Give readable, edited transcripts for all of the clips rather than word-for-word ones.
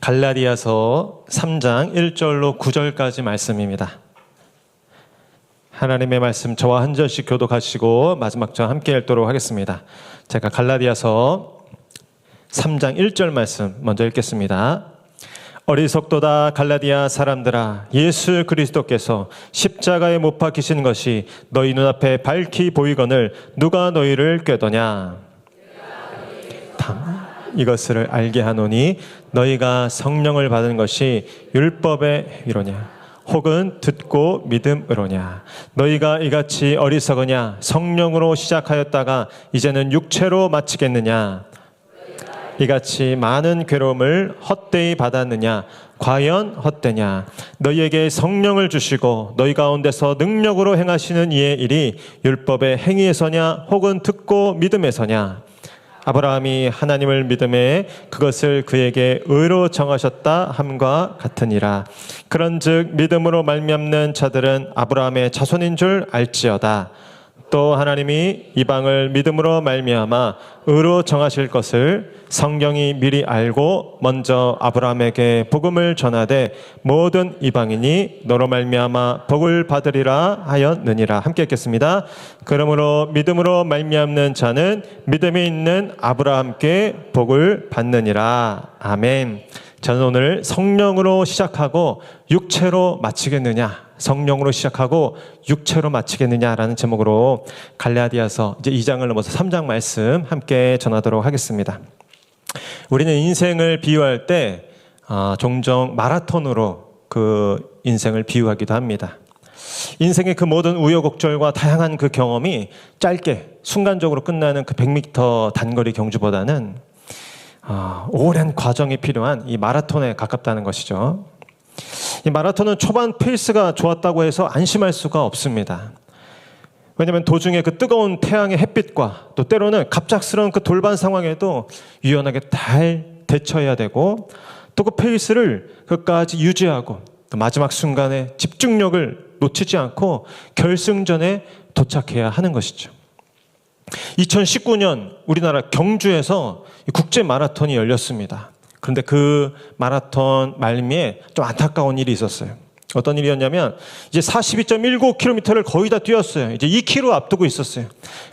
갈라디아서 3장 1절로 9절까지 말씀입니다. 하나님의 말씀 저와 한 절씩 교독하시고 마지막 절 함께 읽도록 하겠습니다. 제가 갈라디아서 3장 1절 말씀 먼저 읽겠습니다. 어리석도다 갈라디아 사람들아, 예수 그리스도께서 십자가에 못 박히신 것이 너희 눈앞에 밝히 보이거늘 누가 너희를 꾀더냐. 이것을 알게 하노니 너희가 성령을 받은 것이 율법의 위로냐 혹은 듣고 믿음으로냐. 너희가 이같이 어리석으냐. 성령으로 시작하였다가 이제는 육체로 마치겠느냐. 이같이 많은 괴로움을 헛되이 받았느냐. 과연 헛되냐. 너희에게 성령을 주시고 너희 가운데서 능력으로 행하시는 이의 일이 율법의 행위에서냐 혹은 듣고 믿음에서냐. 아브라함이 하나님을 믿음에 그것을 그에게 의로 정하셨다 함과 같으니라. 그런즉 믿음으로 말미암는 자들은 아브라함의 자손인 줄 알지어다. 또 하나님이 이방을 믿음으로 말미암아 의로 정하실 것을 성경이 미리 알고 먼저 아브라함에게 복음을 전하되 모든 이방인이 너로 말미암아 복을 받으리라 하였느니라. 함께 읽겠습니다. 그러므로 믿음으로 말미암는 자는 믿음이 있는 아브라함께 복을 받느니라. 아멘. 저는 오늘 성령으로 시작하고 육체로 마치겠느냐, 성령으로 시작하고 육체로 마치겠느냐라는 제목으로 갈라디아서 이제 2장을 넘어서 3장 말씀 함께 전하도록 하겠습니다. 우리는 인생을 비유할 때 종종 마라톤으로 그 인생을 비유하기도 합니다. 인생의 그 모든 우여곡절과 다양한 그 경험이 짧게 순간적으로 끝나는 그 100m 단거리 경주보다는 오랜 과정이 필요한 이 마라톤에 가깝다는 것이죠. 이 마라톤은 초반 페이스가 좋았다고 해서 안심할 수가 없습니다. 왜냐하면 도중에 그 뜨거운 태양의 햇빛과 또 때로는 갑작스러운 그 돌발 상황에도 유연하게 잘 대처해야 되고 또 그 페이스를 끝까지 유지하고 또 마지막 순간에 집중력을 놓치지 않고 결승전에 도착해야 하는 것이죠. 2019년 우리나라 경주에서 국제 마라톤이 열렸습니다. 그런데 그 마라톤 말미에 좀 안타까운 일이 있었어요. 어떤 일이었냐면 이제 42.19km를 거의 다 뛰었어요. 이제 2km 앞두고 있었어요.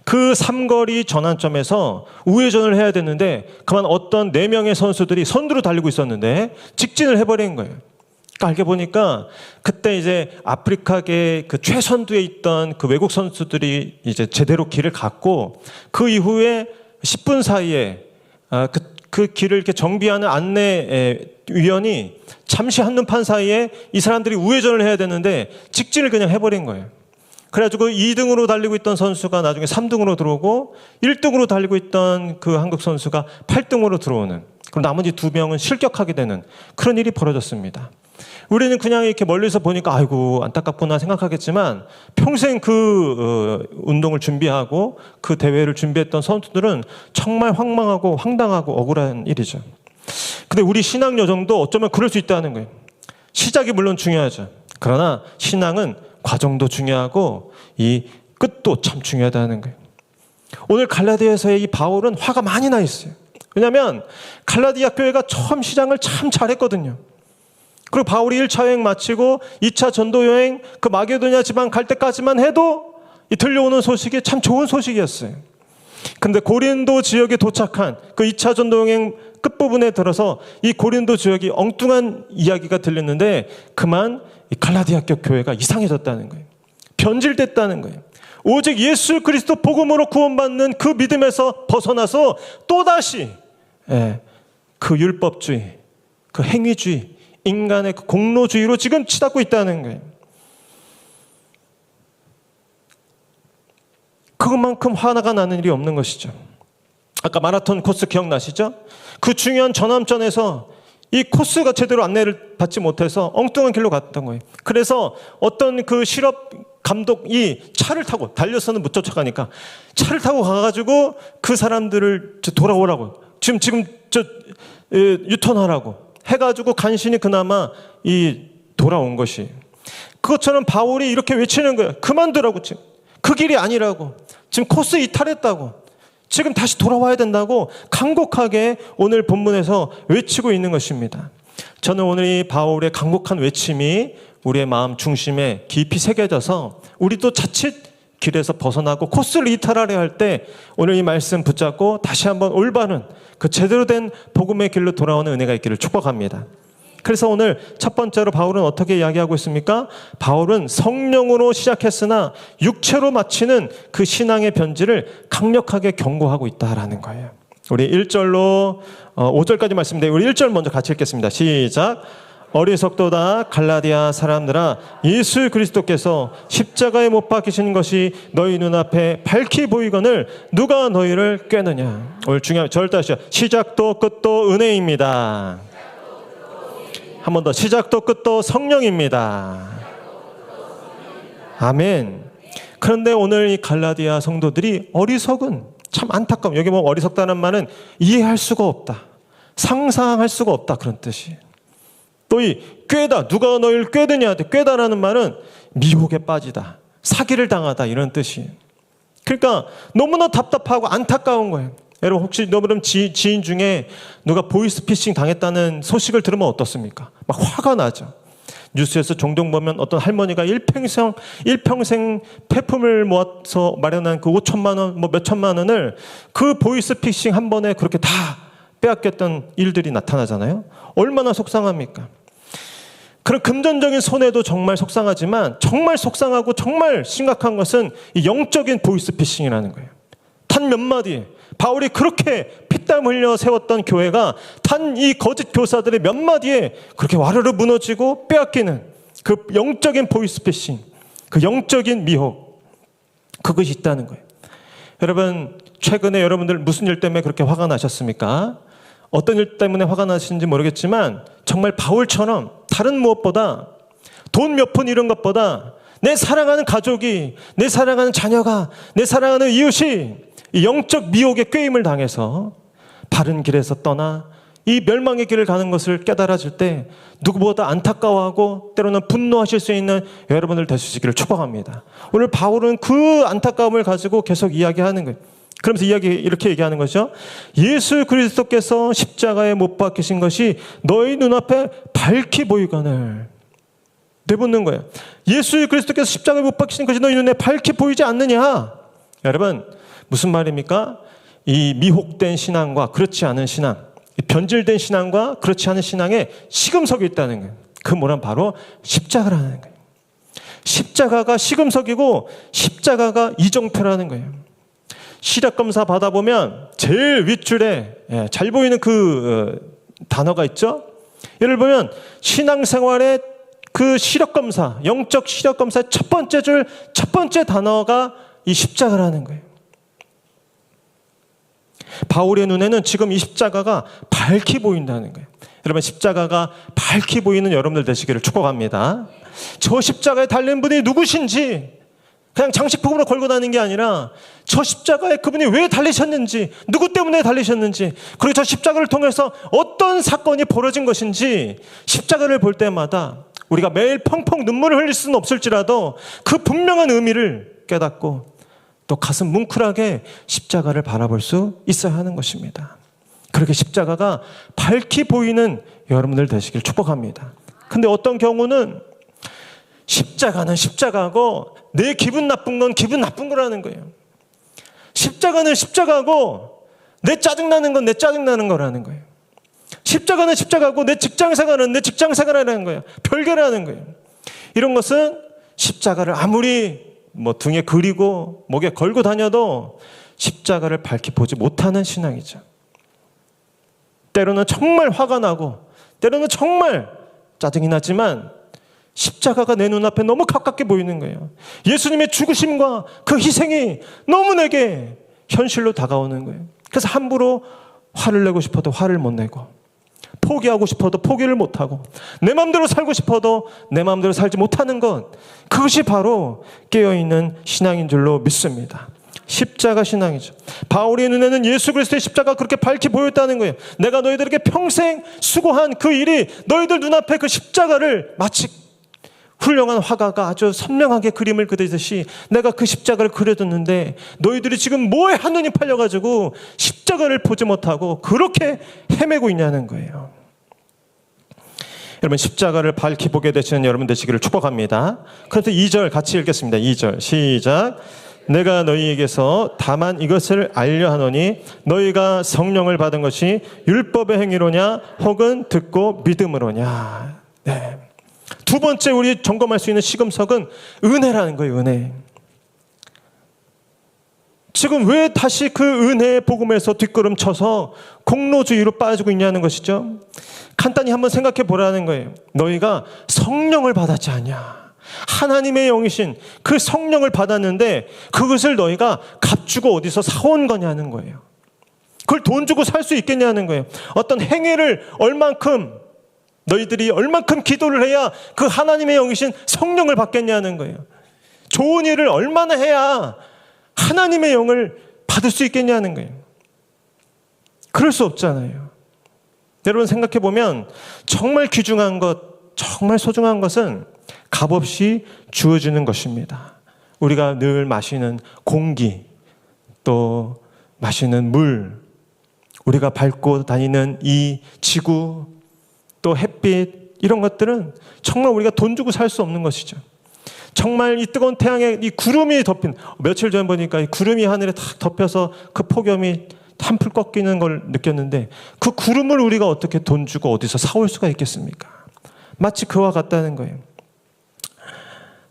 그 삼거리 전환점에서 우회전을 해야 되는데 그만 어떤 4명의 선수들이 선두로 달리고 있었는데 직진을 해버린 거예요. 그러니까 알게 보니까 그때 이제 아프리카계 그 최선두에 있던 그 외국 선수들이 이제 제대로 길을 갔고 그 이후에 10분 사이에 그 길을 이렇게 정비하는 안내위원이 잠시 한눈판 사이에 이 사람들이 우회전을 해야 되는데 직진을 그냥 해버린 거예요. 그래가지고 2등으로 달리고 있던 선수가 나중에 3등으로 들어오고 1등으로 달리고 있던 그 한국 선수가 8등으로 들어오는, 그럼 나머지 2명은 실격하게 되는 그런 일이 벌어졌습니다. 우리는 그냥 이렇게 멀리서 보니까 아이고 안타깝구나 생각하겠지만 평생 그 운동을 준비하고 그 대회를 준비했던 선수들은 정말 황망하고 황당하고 억울한 일이죠. 근데 우리 신앙 여정도 어쩌면 그럴 수 있다는 거예요. 시작이 물론 중요하죠. 그러나 신앙은 과정도 중요하고 이 끝도 참 중요하다는 거예요. 오늘 갈라디아서의 이 바울은 화가 많이 나 있어요. 왜냐하면 갈라디아 교회가 처음 시작을 참 잘했거든요. 그리고 바울이 1차 여행 마치고 2차 전도 여행 그 마게도냐 지방 갈 때까지만 해도 이 들려오는 소식이 참 좋은 소식이었어요. 그런데 고린도 지역에 도착한 그 2차 전도 여행 끝부분에 들어서 이 고린도 지역이 엉뚱한 이야기가 들렸는데 그만 이 갈라디아 교회가 이상해졌다는 거예요. 변질됐다는 거예요. 오직 예수 그리스도 복음으로 구원받는 그 믿음에서 벗어나서 또다시 그 율법주의, 그 행위주의, 인간의 그 공로주의로 지금 치닫고 있다는 거예요. 그것만큼 화가 나는 일이 없는 것이죠. 아까 마라톤 코스 기억나시죠? 그 중요한 전환점에서 이 코스가 제대로 안내를 받지 못해서 엉뚱한 길로 갔던 거예요. 그래서 어떤 그 실업 감독이 차를 타고 달려서는 못 쫓아가니까 차를 타고 가가지고 그 사람들을 돌아오라고 지금 유턴하라고 해가지고 간신히 그나마 돌아온 것이. 그것처럼 바울이 이렇게 외치는 거예요. 그만두라고. 지금 그 길이 아니라고. 지금 코스 이탈했다고. 지금 다시 돌아와야 된다고 간곡하게 오늘 본문에서 외치고 있는 것입니다. 저는 오늘 이 바울의 강곡한 외침이 우리의 마음 중심에 깊이 새겨져서 우리도 자칫 길에서 벗어나고 코스를 이탈하려 할 때 오늘 이 말씀 붙잡고 다시 한번 올바른 그 제대로 된 복음의 길로 돌아오는 은혜가 있기를 축복합니다. 그래서 오늘 첫 번째로 바울은 어떻게 이야기하고 있습니까? 바울은 성령으로 시작했으나 육체로 마치는 그 신앙의 변질을 강력하게 경고하고 있다라는 거예요. 우리 1절로 5절까지 말씀인데 우리 1절 먼저 같이 읽겠습니다. 시작. 어리석도다 갈라디아 사람들아, 예수 그리스도께서 십자가에 못 박히신 것이 너희 눈앞에 밝히 보이거늘 누가 너희를 꾀느냐. 오늘 중요한 절 다시요. 시작도 끝도 은혜입니다. 한 번 더. 시작도 끝도 성령입니다. 아멘. 그런데 오늘 이 갈라디아 성도들이 어리석은, 참 안타까움. 여기 보면 어리석다는 말은 이해할 수가 없다, 상상할 수가 없다, 그런 뜻이에요. 또 이 꾀다, 누가 너희를 꾀드냐. 꾀다라는 말은 미혹에 빠지다, 사기를 당하다, 이런 뜻이에요. 그러니까 너무나 답답하고 안타까운 거예요. 여러분 혹시 여러분 지인 중에 누가 보이스피싱 당했다는 소식을 들으면 어떻습니까? 막 화가 나죠. 뉴스에서 종종 보면 어떤 할머니가 일평생 폐품을 모아서 마련한 그 5천만 원, 뭐 몇천만 원을 그 보이스피싱 한 번에 그렇게 다 빼앗겼던 일들이 나타나잖아요. 얼마나 속상합니까? 그런 금전적인 손해도 정말 속상하지만 정말 속상하고 정말 심각한 것은 이 영적인 보이스피싱이라는 거예요. 단 몇 마디에 바울이 그렇게 피땀 흘려 세웠던 교회가 단 이 거짓 교사들의 몇 마디에 그렇게 와르르 무너지고 빼앗기는 그 영적인 보이스피싱, 그 영적인 미혹, 그것이 있다는 거예요. 여러분 최근에 여러분들 무슨 일 때문에 그렇게 화가 나셨습니까? 어떤 일 때문에 화가 나시는지 모르겠지만 정말 바울처럼 다른 무엇보다 돈 몇 푼 이런 것보다 내 사랑하는 가족이, 내 사랑하는 자녀가, 내 사랑하는 이웃이 이 영적 미혹에 꾀임을 당해서 바른 길에서 떠나 이 멸망의 길을 가는 것을 깨달아질 때 누구보다 안타까워하고 때로는 분노하실 수 있는 여러분들 될 수 있기를 축복합니다. 오늘 바울은 그 안타까움을 가지고 계속 이야기하는 거예요. 그러면서 이렇게 얘기하는 거죠. 예수 그리스도께서 십자가에 못 박히신 것이 너희 눈앞에 밝히 보이거늘. 내붙는 거예요. 예수 그리스도께서 십자가에 못 박히신 것이 너희 눈에 밝히 보이지 않느냐. 여러분 무슨 말입니까? 이 미혹된 신앙과 그렇지 않은 신앙, 변질된 신앙과 그렇지 않은 신앙에 시금석이 있다는 거예요. 그 뭐란 바로 십자가라는 거예요. 십자가가 시금석이고 십자가가 이정표라는 거예요. 시력검사 받아보면 제일 윗줄에 잘 보이는 그 단어가 있죠. 예를 보면 신앙생활의 그 시력검사, 영적 시력검사의 첫 번째 단어가 이 십자가라는 거예요. 바울의 눈에는 지금 이 십자가가 밝히 보인다는 거예요. 여러분 십자가가 밝히 보이는 여러분들 되시기를 축복합니다. 저 십자가에 달린 분이 누구신지 그냥 장식품으로 걸고 다니는 게 아니라 저 십자가에 그분이 왜 달리셨는지, 누구 때문에 달리셨는지, 그리고 저 십자가를 통해서 어떤 사건이 벌어진 것인지 십자가를 볼 때마다 우리가 매일 펑펑 눈물을 흘릴 수는 없을지라도 그 분명한 의미를 깨닫고 또 가슴 뭉클하게 십자가를 바라볼 수 있어야 하는 것입니다. 그렇게 십자가가 밝히 보이는 여러분들 되시길 축복합니다. 근데 어떤 경우는 십자가는 십자가고 내 기분 나쁜 건 기분 나쁜 거라는 거예요. 십자가는 십자가고 내 짜증나는 건 내 짜증나는 거라는 거예요. 십자가는 십자가고 내 직장생활은 내 직장생활이라는 거예요. 별개라는 거예요. 이런 것은 십자가를 아무리 등에 그리고 목에 걸고 다녀도 십자가를 밝히 보지 못하는 신앙이죠. 때로는 정말 화가 나고 때로는 정말 짜증이 나지만 십자가가 내 눈앞에 너무 가깝게 보이는 거예요. 예수님의 죽으심과 그 희생이 너무 내게 현실로 다가오는 거예요. 그래서 함부로 화를 내고 싶어도 화를 못 내고, 포기하고 싶어도 포기를 못하고, 내 마음대로 살고 싶어도 내 마음대로 살지 못하는 것, 그것이 바로 깨어있는 신앙인 줄로 믿습니다. 십자가 신앙이죠. 바울의 눈에는 예수 그리스도의 십자가가 그렇게 밝게 보였다는 거예요. 내가 너희들에게 평생 수고한 그 일이 너희들 눈앞에 그 십자가를 마치 훌륭한 화가가 아주 선명하게 그림을 그리듯이 내가 그 십자가를 그려뒀는데 너희들이 지금 뭐에 한눈이 팔려가지고 십자가를 보지 못하고 그렇게 헤매고 있냐는 거예요. 여러분 십자가를 밝히 보게 되시는 여러분 되시기를 축복합니다. 그래서 2절 같이 읽겠습니다. 2절 시작. 내가 너희에게서 다만 이것을 알려 하노니 너희가 성령을 받은 것이 율법의 행위로냐 혹은 듣고 믿음으로냐. 네. 두 번째 우리 점검할 수 있는 시금석은 은혜라는 거예요. 은혜. 지금 왜 다시 그 은혜의 복음에서 뒷걸음 쳐서 공로주의로 빠지고 있냐는 것이죠. 간단히 한번 생각해 보라는 거예요. 너희가 성령을 받았지 않냐. 하나님의 영이신 그 성령을 받았는데 그것을 너희가 값주고 어디서 사온 거냐는 거예요. 그걸 돈 주고 살 수 있겠냐는 거예요. 어떤 행위를 너희들이 얼만큼 기도를 해야 그 하나님의 영이신 성령을 받겠냐는 거예요. 좋은 일을 얼마나 해야 하나님의 영을 받을 수 있겠냐는 거예요. 그럴 수 없잖아요. 여러분 생각해 보면 정말 귀중한 것, 정말 소중한 것은 값없이 주어지는 것입니다. 우리가 늘 마시는 공기, 또 마시는 물, 우리가 밟고 다니는 이 지구, 또 햇빛, 이런 것들은 정말 우리가 돈 주고 살 수 없는 것이죠. 정말 이 뜨거운 태양에 이 구름이 덮인, 며칠 전 보니까 이 구름이 하늘에 탁 덮여서 그 폭염이 한풀 꺾이는 걸 느꼈는데 그 구름을 우리가 어떻게 돈 주고 어디서 사올 수가 있겠습니까? 마치 그와 같다는 거예요.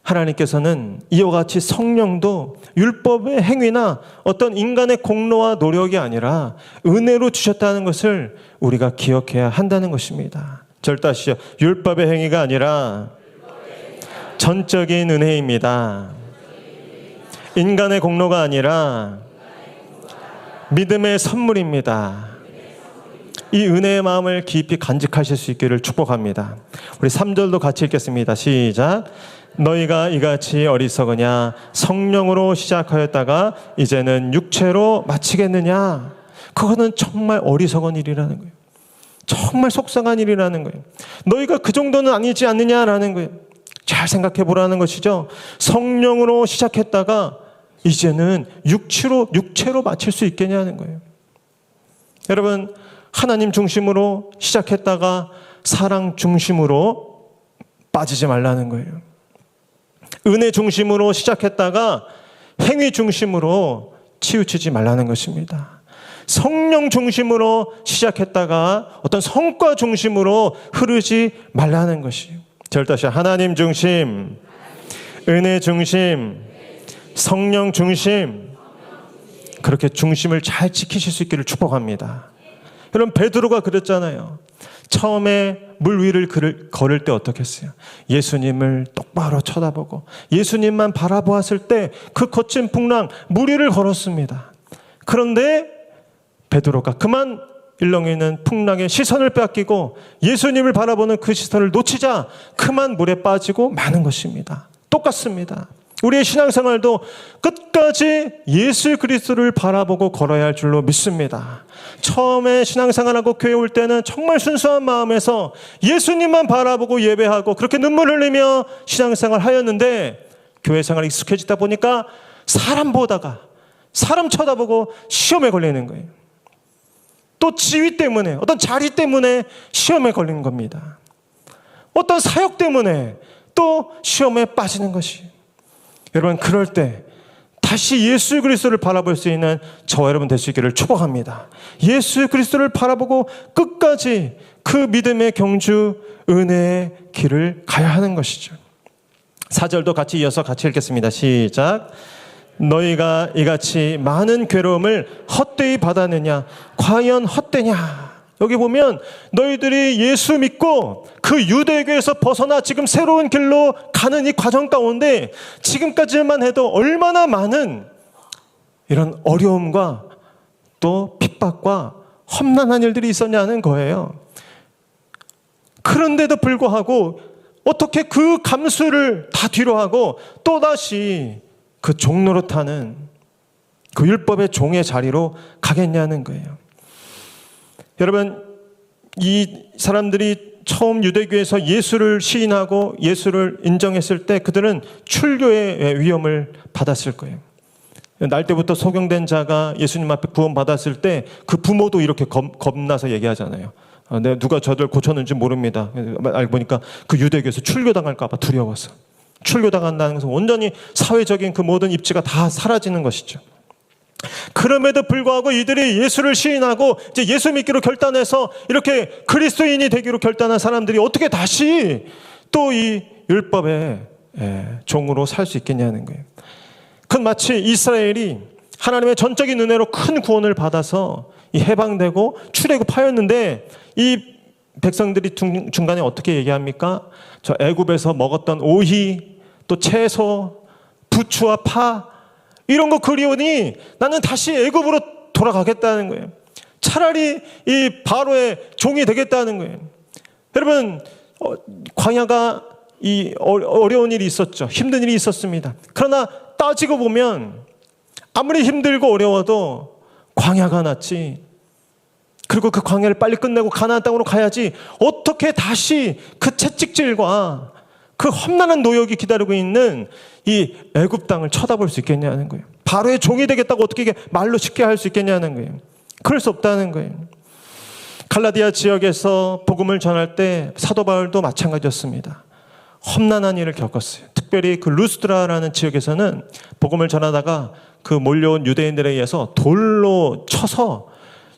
하나님께서는 이와 같이 성령도 율법의 행위나 어떤 인간의 공로와 노력이 아니라 은혜로 주셨다는 것을 우리가 기억해야 한다는 것입니다. 절다시요. 율법의 행위가 아니라 전적인 은혜입니다. 인간의 공로가 아니라 믿음의 선물입니다. 이 은혜의 마음을 깊이 간직하실 수 있기를 축복합니다. 우리 3절도 같이 읽겠습니다. 시작. 너희가 이같이 어리석으냐 성령으로 시작하였다가 이제는 육체로 마치겠느냐. 그거는 정말 어리석은 일이라는 거예요. 정말 속상한 일이라는 거예요. 너희가 그 정도는 아니지 않느냐라는 거예요. 잘 생각해 보라는 것이죠. 성령으로 시작했다가 이제는 육체로 마칠 수 있겠냐는 거예요. 여러분 하나님 중심으로 시작했다가 사랑 중심으로 빠지지 말라는 거예요. 은혜 중심으로 시작했다가 행위 중심으로 치우치지 말라는 것입니다. 성령 중심으로 시작했다가 어떤 성과 중심으로 흐르지 말라는 것이에요. 절다시 하나님 중심, 은혜 중심, 성령 중심, 그렇게 중심을 잘 지키실 수 있기를 축복합니다. 여러분 베드로가 그랬잖아요. 처음에 물 위를 걸을 때 어떻게 했어요? 예수님을 똑바로 쳐다보고 예수님만 바라보았을 때 그 거친 풍랑 물 위를 걸었습니다. 그런데 베드로가 그만 일렁이는 풍랑에 시선을 빼앗기고 예수님을 바라보는 그 시선을 놓치자 그만 물에 빠지고 마는 것입니다. 똑같습니다. 우리의 신앙생활도 끝까지 예수 그리스도를 바라보고 걸어야 할 줄로 믿습니다. 처음에 신앙생활하고 교회 올 때는 정말 순수한 마음에서 예수님만 바라보고 예배하고 그렇게 눈물 흘리며 신앙생활 하였는데 교회 생활이 익숙해지다 보니까 사람 쳐다보고 시험에 걸리는 거예요. 또 지위 때문에, 어떤 자리 때문에 시험에 걸리는 겁니다. 어떤 사역 때문에 또 시험에 빠지는 것이. 여러분 그럴 때 다시 예수 그리스도를 바라볼 수 있는 저와 여러분 될 수 있기를 축복합니다. 예수 그리스도를 바라보고 끝까지 그 믿음의 경주 은혜의 길을 가야 하는 것이죠. 4절도 같이 이어서 같이 읽겠습니다. 시작. 너희가 이같이 많은 괴로움을 헛되이 받았느냐? 과연 헛되냐? 여기 보면 너희들이 예수 믿고 그 유대교에서 벗어나 지금 새로운 길로 가는 이 과정 가운데 지금까지만 해도 얼마나 많은 이런 어려움과 또 핍박과 험난한 일들이 있었냐는 거예요. 그런데도 불구하고 어떻게 그 감수를 다 뒤로하고 또다시 그 종노릇하는 그 율법의 종의 자리로 가겠냐는 거예요. 여러분 이 사람들이 처음 유대교에서 예수를 시인하고 예수를 인정했을 때 그들은 출교의 위험을 받았을 거예요. 날 때부터 소경된 자가 예수님 앞에 구원받았을 때 그 부모도 이렇게 겁나서 얘기하잖아요. 내가 누가 저들 고쳤는지 모릅니다. 알고 보니까 그 유대교에서 출교당할까 봐 두려워서. 출교당한다는 것은 온전히 사회적인 그 모든 입지가 다 사라지는 것이죠. 그럼에도 불구하고 이들이 예수를 시인하고 이제 예수 믿기로 결단해서 이렇게 그리스도인이 되기로 결단한 사람들이 어떻게 다시 또 이 율법의 종으로 살 수 있겠냐는 거예요. 그건 마치 이스라엘이 하나님의 전적인 은혜로 큰 구원을 받아서 이 해방되고 출애굽하였는데 이 백성들이 중간에 어떻게 얘기합니까? 저 애굽에서 먹었던 오이, 또 채소, 부추와 파 이런 거 그리우니 나는 다시 애굽으로 돌아가겠다는 거예요. 차라리 이 바로의 종이 되겠다는 거예요. 여러분, 광야가 이 어려운 일이 있었죠. 힘든 일이 있었습니다. 그러나 따지고 보면 아무리 힘들고 어려워도 광야가 낫지. 그리고 그 광야를 빨리 끝내고 가나안 땅으로 가야지. 어떻게 다시 그 채찍질과 그 험난한 노역이 기다리고 있는 이 애굽 땅을 쳐다볼 수 있겠냐는 거예요. 바로의 종이 되겠다고 어떻게 이게 말로 쉽게 할 수 있겠냐는 거예요. 그럴 수 없다는 거예요. 갈라디아 지역에서 복음을 전할 때 사도 바울도 마찬가지였습니다. 험난한 일을 겪었어요. 특별히 그 루스드라라는 지역에서는 복음을 전하다가 그 몰려온 유대인들에 의해서 돌로 쳐서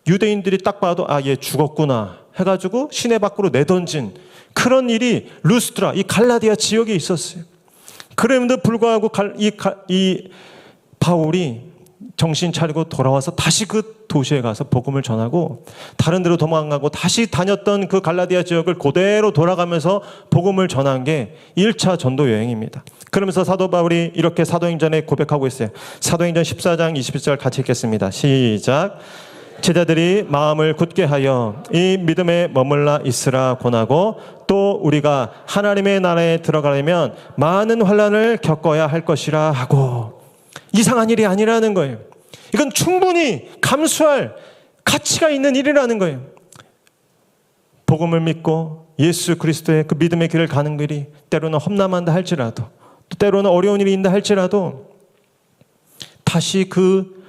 유대인들이 딱 봐도 얘 죽었구나 해가지고 시내 밖으로 내던진 그런 일이 루스드라, 이 갈라디아 지역에 있었어요. 그럼에도 불구하고 이 바울이 정신 차리고 돌아와서 다시 그 도시에 가서 복음을 전하고 다른 데로 도망가고 다시 다녔던 그 갈라디아 지역을 그대로 돌아가면서 복음을 전한 게 1차 전도 여행입니다. 그러면서 사도 바울이 이렇게 사도행전에 고백하고 있어요. 사도행전 14장 21절 같이 읽겠습니다. 시작. 제자들이 마음을 굳게 하여 이 믿음에 머물러 있으라 권하고 또 우리가 하나님의 나라에 들어가려면 많은 환난을 겪어야 할 것이라 하고. 이상한 일이 아니라는 거예요. 이건 충분히 감수할 가치가 있는 일이라는 거예요. 복음을 믿고 예수 그리스도의 그 믿음의 길을 가는 길이 때로는 험난한다 할지라도 또 때로는 어려운 일이 있다 할지라도 다시 그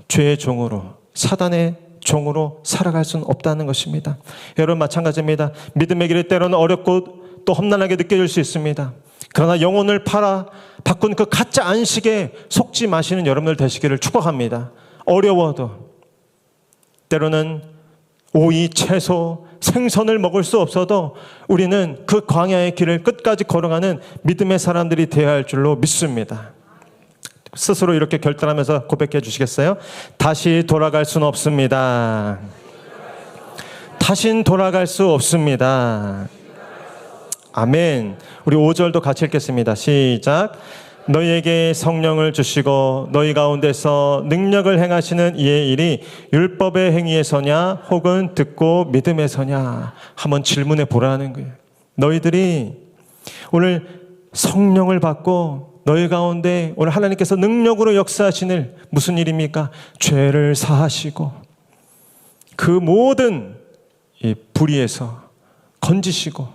죄의 종으로 사단의 종으로 살아갈 수는 없다는 것입니다. 여러분 마찬가지입니다. 믿음의 길이 때로는 어렵고 또 험난하게 느껴질 수 있습니다. 그러나 영혼을 바꾼 그 가짜 안식에 속지 마시는 여러분들 되시기를 축복합니다. 어려워도 때로는 오이, 채소, 생선을 먹을 수 없어도 우리는 그 광야의 길을 끝까지 걸어가는 믿음의 사람들이 되어야 할 줄로 믿습니다. 스스로 이렇게 결단하면서 고백해 주시겠어요? 다시 돌아갈 수는 없습니다. 다신 돌아갈 수 없습니다. 아멘. 우리 5절도 같이 읽겠습니다. 시작. 너희에게 성령을 주시고 너희 가운데서 능력을 행하시는 이의 일이 율법의 행위에서냐 혹은 듣고 믿음에서냐 한번 질문해 보라는 거예요. 너희들이 오늘 성령을 받고 너희 가운데 오늘 하나님께서 능력으로 역사하시는 무슨 일입니까? 죄를 사하시고 그 모든 이 불의에서 건지시고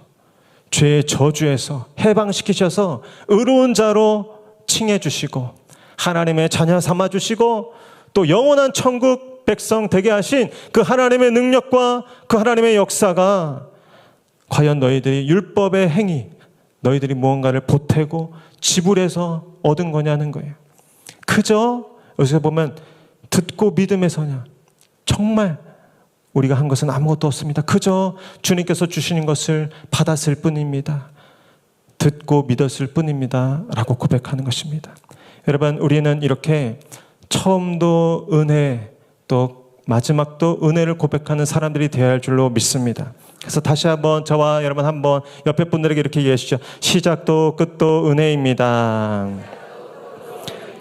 죄의 저주에서 해방시키셔서 의로운 자로 칭해 주시고 하나님의 자녀 삼아 주시고 또 영원한 천국 백성 되게 하신 그 하나님의 능력과 그 하나님의 역사가 과연 너희들이 율법의 행위, 너희들이 무언가를 보태고 지불해서 얻은 거냐는 거예요. 그저 여기서 보면 듣고 믿음에서냐. 정말 우리가 한 것은 아무것도 없습니다. 그저 주님께서 주시는 것을 받았을 뿐입니다. 듣고 믿었을 뿐입니다. 라고 고백하는 것입니다. 여러분, 우리는 이렇게 처음도 은혜, 또 마지막도 은혜를 고백하는 사람들이 되어야 할 줄로 믿습니다. 그래서 다시 한번 저와 여러분 한번 옆에 분들에게 이렇게 얘기하시죠. 시작도 끝도 은혜입니다.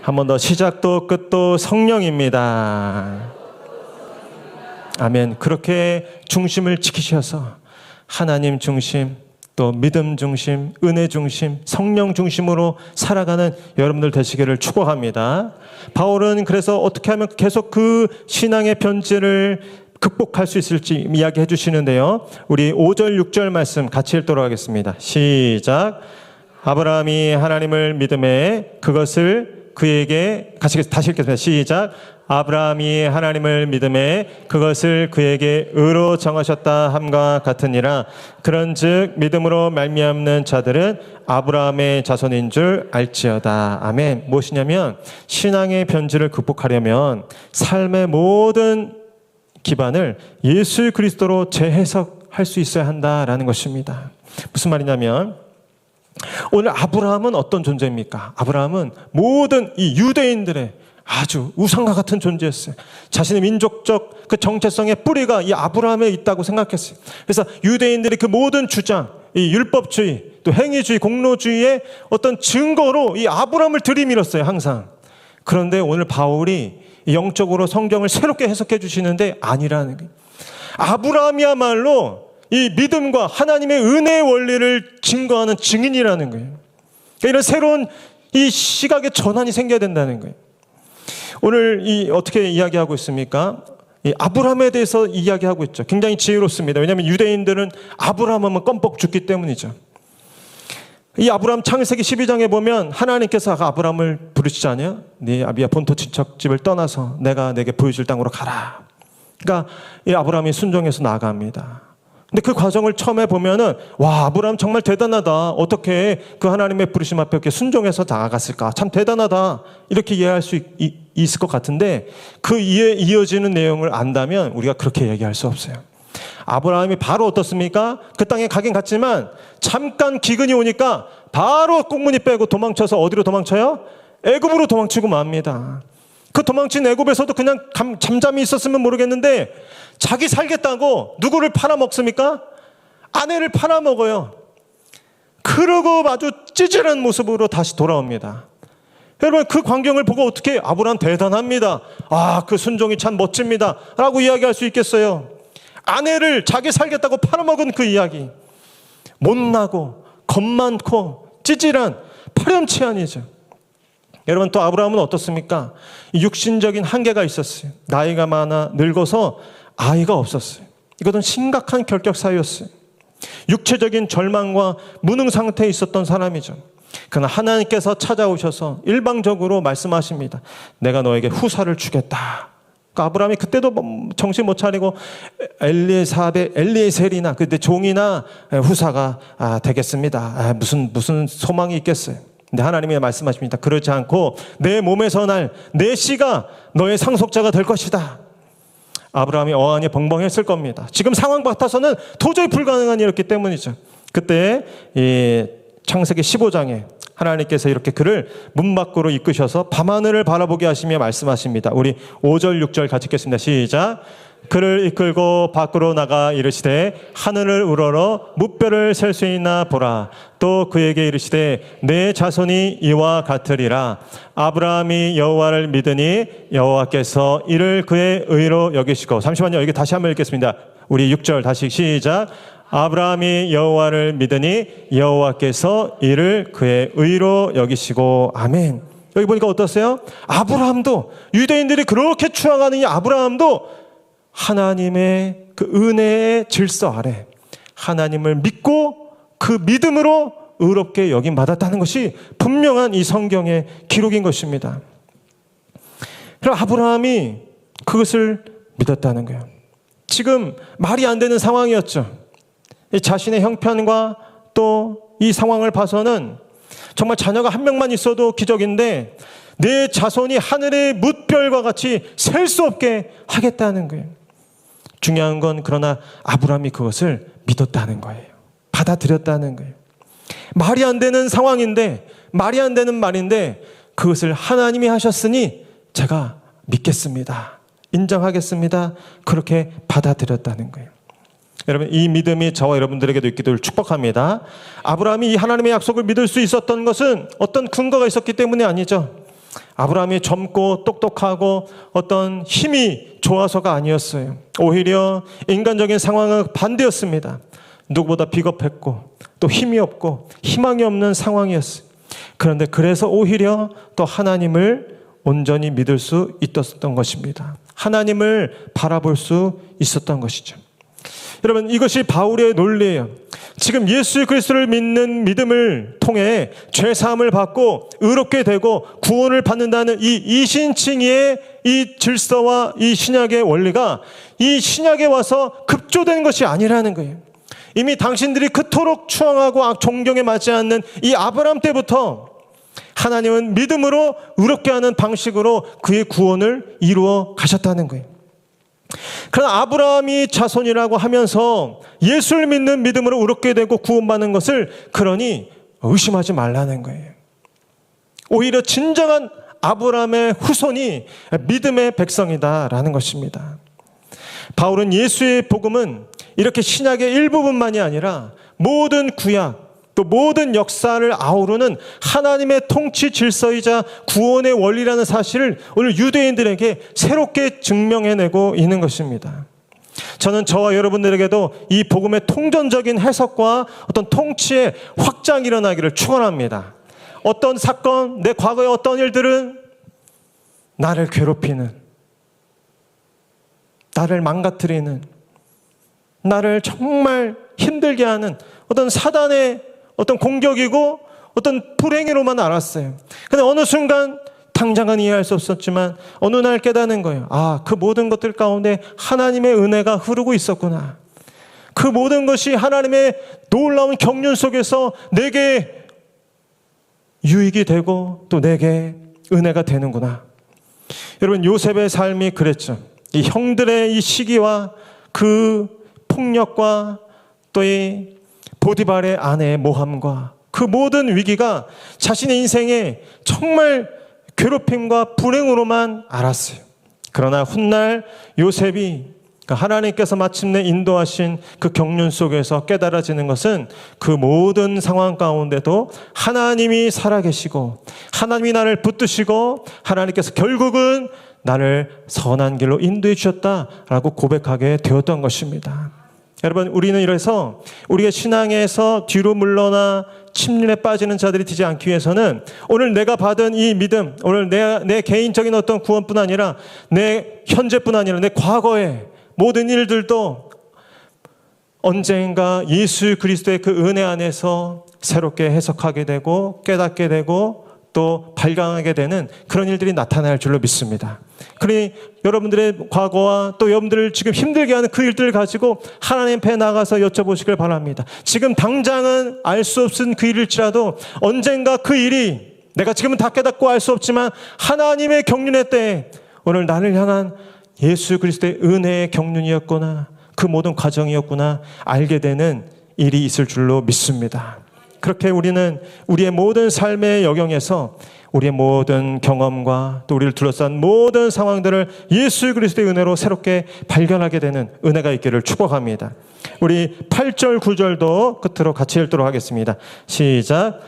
한 번 더 시작도 끝도 성령입니다. 아멘. 그렇게 중심을 지키셔서 하나님 중심, 또 믿음 중심, 은혜 중심, 성령 중심으로 살아가는 여러분들 되시기를 축복합니다. 바울은 그래서 어떻게 하면 계속 그 신앙의 변질을 극복할 수 있을지 이야기해 주시는데요. 우리 5절, 6절 말씀 같이 읽도록 하겠습니다. 시작. 아브라함이 하나님을 믿음에 그것을 그에게 다시 읽겠습니다. 시작. 아브라함이 하나님을 믿음에 그것을 그에게 의로 정하셨다 함과 같으니라. 그런즉 믿음으로 말미암는 자들은 아브라함의 자손인 줄 알지어다. 아멘. 무엇이냐면 신앙의 변질을 극복하려면 삶의 모든 기반을 예수 그리스도로 재해석할 수 있어야 한다라는 것입니다. 무슨 말이냐면 오늘 아브라함은 어떤 존재입니까? 아브라함은 모든 이 유대인들의 아주 우상과 같은 존재였어요. 자신의 민족적 그 정체성의 뿌리가 이 아브라함에 있다고 생각했어요. 그래서 유대인들의 그 모든 주장, 이 율법주의, 또 행위주의, 공로주의의 어떤 증거로 이 아브라함을 들이밀었어요, 항상. 그런데 오늘 바울이 영적으로 성경을 새롭게 해석해 주시는데 아니라는 거예요. 아브라함이야말로 이 믿음과 하나님의 은혜의 원리를 증거하는 증인이라는 거예요. 그러니까 이런 새로운 이 시각의 전환이 생겨야 된다는 거예요. 오늘 어떻게 이야기하고 있습니까? 이 아브라함에 대해서 이야기하고 있죠. 굉장히 지혜롭습니다. 왜냐하면 유대인들은 아브라함은 껌뻑 죽기 때문이죠. 이 아브라함 창세기 12장에 보면 하나님께서 아브라함을 부르시지 않아요? 네 아비야 본토 친척집을 떠나서 내가 내게 보여줄 땅으로 가라. 그러니까 이 아브라함이 순종해서 나아갑니다. 근데 그 과정을 처음에 보면은 와, 아브라함 정말 대단하다. 어떻게 그 하나님의 부르심 앞에 이렇게 순종해서 나아갔을까? 참 대단하다. 이렇게 이해할 수 있을 것 같은데 그 이어지는 내용을 안다면 우리가 그렇게 얘기할 수 없어요. 아브라함이 바로 어떻습니까? 그 땅에 가긴 갔지만 잠깐 기근이 오니까 바로 꽁무니 빼고 도망쳐서 어디로 도망쳐요? 애굽으로 도망치고 맙니다. 그 도망친 애굽에서도 그냥 잠잠히 있었으면 모르겠는데 자기 살겠다고 누구를 팔아먹습니까? 아내를 팔아먹어요. 그러고 아주 찌질한 모습으로 다시 돌아옵니다. 여러분 그 광경을 보고 어떻게 아브라함 대단합니다. 아, 그 순종이 참 멋집니다. 라고 이야기할 수 있겠어요. 아내를 자기 살겠다고 팔아먹은 그 이야기. 못나고 겁 많고 찌질한 파렴치한이죠. 여러분 또 아브라함은 어떻습니까? 육신적인 한계가 있었어요. 나이가 많아 늙어서 아이가 없었어요. 이것은 심각한 결격 사유였어요. 육체적인 절망과 무능 상태에 있었던 사람이죠. 그러나 하나님께서 찾아오셔서 일방적으로 말씀하십니다. 내가 너에게 후사를 주겠다. 그러니까 아브라함이 그때도 정신 못 차리고 엘리사벳, 엘리에셀이나 그때 종이나 후사가 되겠습니다. 무슨 소망이 있겠어요. 근데 하나님이 말씀하십니다. 그렇지 않고 내 몸에서 날 내 씨가 너의 상속자가 될 것이다. 아브라함이 어안이 벙벙했을 겁니다. 지금 상황 같아서는 도저히 불가능한 일이었기 때문이죠. 그때 이 창세기 15장에 하나님께서 이렇게 그를 문 밖으로 이끄셔서 밤하늘을 바라보게 하시며 말씀하십니다. 우리 5절 6절 같이 읽겠습니다. 시작. 그를 이끌고 밖으로 나가 이르시되 하늘을 우러러 무뼈를 셀 수 있나 보라. 또 그에게 이르시되 내 자손이 이와 같으리라. 아브라함이 여호와를 믿으니 여호와께서 이를 그의 의로 여기시고. 잠시만요. 여기 다시 한번 읽겠습니다. 우리 6절 다시 시작. 아브라함이 여호와를 믿으니 여호와께서 이를 그의 의로 여기시고. 아멘. 여기 보니까 어떠세요? 아브라함도 유대인들이 그렇게 추앙하는 이 아브라함도 하나님의 그 은혜의 질서 아래 하나님을 믿고 그 믿음으로 의롭게 여김 받았다는 것이 분명한 이 성경의 기록인 것입니다. 그럼 아브라함이 그것을 믿었다는 거예요. 지금 말이 안 되는 상황이었죠. 자신의 형편과 또 이 상황을 봐서는 정말 자녀가 한 명만 있어도 기적인데 내 자손이 하늘의 뭇별과 같이 셀 수 없게 하겠다는 거예요. 중요한 건 그러나 아브라함이 그것을 믿었다는 거예요. 받아들였다는 거예요. 말이 안 되는 상황인데, 말이 안 되는 말인데 그것을 하나님이 하셨으니 제가 믿겠습니다. 인정하겠습니다. 그렇게 받아들였다는 거예요. 여러분 이 믿음이 저와 여러분들에게도 있기를 축복합니다. 아브라함이 이 하나님의 약속을 믿을 수 있었던 것은 어떤 근거가 있었기 때문이 아니죠. 아브라함이 젊고 똑똑하고 어떤 힘이 좋아서가 아니었어요. 오히려 인간적인 상황은 반대였습니다. 누구보다 비겁했고 또 힘이 없고 희망이 없는 상황이었어요. 그런데 그래서 오히려 또 하나님을 온전히 믿을 수 있었던 것입니다. 하나님을 바라볼 수 있었던 것이죠. 여러분 이것이 바울의 논리예요. 지금 예수 그리스도를 믿는 믿음을 통해 죄사함을 받고 의롭게 되고 구원을 받는다는 이 이신칭의의 이 질서와 이 신약의 원리가 이 신약에 와서 급조된 것이 아니라는 거예요. 이미 당신들이 그토록 추앙하고 존경에 맞지 않는 이 아브라함 때부터 하나님은 믿음으로 의롭게 하는 방식으로 그의 구원을 이루어 가셨다는 거예요. 그러나 아브라함이 자손이라고 하면서 예수를 믿는 믿음으로 의롭게 되고 구원받는 것을 그러니 의심하지 말라는 거예요. 오히려 진정한 아브라함의 후손이 믿음의 백성이다라는 것입니다. 바울은 예수의 복음은 이렇게 신약의 일부분만이 아니라 모든 구약 또 모든 역사를 아우르는 하나님의 통치 질서이자 구원의 원리라는 사실을 오늘 유대인들에게 새롭게 증명해내고 있는 것입니다. 저는 저와 여러분들에게도 이 복음의 통전적인 해석과 어떤 통치의 확장이 일어나기를 축원합니다. 어떤 사건, 내 과거의 어떤 일들은 나를 괴롭히는, 나를 망가뜨리는, 나를 정말 힘들게 하는 어떤 사단의 어떤 공격이고 어떤 불행으로만 알았어요. 근데 어느 순간 당장은 이해할 수 없었지만 어느 날 깨닫는 거예요. 아, 그 모든 것들 가운데 하나님의 은혜가 흐르고 있었구나. 그 모든 것이 하나님의 놀라운 경륜 속에서 내게 유익이 되고 또 내게 은혜가 되는구나. 여러분, 요셉의 삶이 그랬죠. 이 형들의 이 시기와 그 폭력과 또 이 보디발의 아내의 모함과 그 모든 위기가 자신의 인생에 정말 괴롭힘과 불행으로만 알았어요. 그러나 훗날 요셉이 하나님께서 마침내 인도하신 그 경륜 속에서 깨달아지는 것은 그 모든 상황 가운데도 하나님이 살아계시고 하나님이 나를 붙드시고 하나님께서 결국은 나를 선한 길로 인도해 주셨다라고 고백하게 되었던 것입니다. 여러분, 우리는 이래서 우리의 신앙에서 뒤로 물러나 침륜에 빠지는 자들이 되지 않기 위해서는 오늘 내가 받은 이 믿음, 오늘 내 개인적인 어떤 구원뿐 아니라 내 현재뿐 아니라 내 과거의 모든 일들도 언젠가 예수 그리스도의 그 은혜 안에서 새롭게 해석하게 되고 깨닫게 되고 또 발견하게 되는 그런 일들이 나타날 줄로 믿습니다. 그러니 여러분들의 과거와 또 여러분들을 지금 힘들게 하는 그 일들을 가지고 하나님 앞에 나가서 여쭤보시길 바랍니다. 지금 당장은 알 수 없은 그 일일지라도 언젠가 그 일이 내가 지금은 다 깨닫고 알 수 없지만 하나님의 경륜의 때에 오늘 나를 향한 예수 그리스도의 은혜의 경륜이었구나, 그 모든 과정이었구나 알게 되는 일이 있을 줄로 믿습니다. 그렇게 우리는 우리의 모든 삶의 여경에서 우리의 모든 경험과 또 우리를 둘러싼 모든 상황들을 예수 그리스도의 은혜로 새롭게 발견하게 되는 은혜가 있기를 축복합니다. 우리 8절 9절도 끝으로 같이 읽도록 하겠습니다. 시작.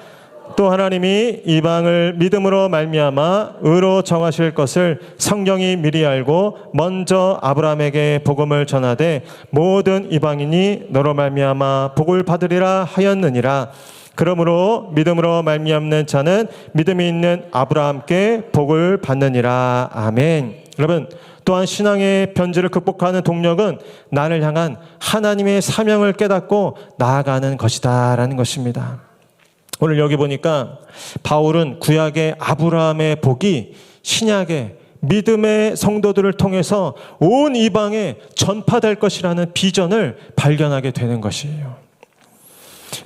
또 하나님이 이방을 믿음으로 말미암아 의로 정하실 것을 성경이 미리 알고 먼저 아브라함에게 복음을 전하되 모든 이방인이 너로 말미암아 복을 받으리라 하였느니라. 그러므로 믿음으로 말미암는 자는 믿음이 있는 아브라함께 복을 받느니라. 아멘. 여러분, 또한 신앙의 변질을 극복하는 동력은 나를 향한 하나님의 사명을 깨닫고 나아가는 것이다라는 것입니다. 오늘 여기 보니까 바울은 구약의 아브라함의 복이 신약의 믿음의 성도들을 통해서 온 이방에 전파될 것이라는 비전을 발견하게 되는 것이에요.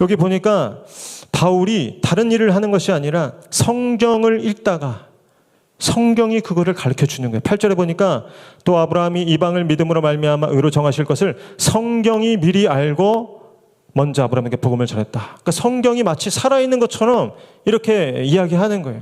여기 보니까 바울이 다른 일을 하는 것이 아니라 성경을 읽다가 성경이 그거를 가르쳐 주는 거예요. 8절에 보니까 또 아브라함이 이방을 믿음으로 말미암아 의로 정하실 것을 성경이 미리 알고 먼저 아브라함에게 복음을 전했다. 그러니까 성경이 마치 살아있는 것처럼 이렇게 이야기하는 거예요.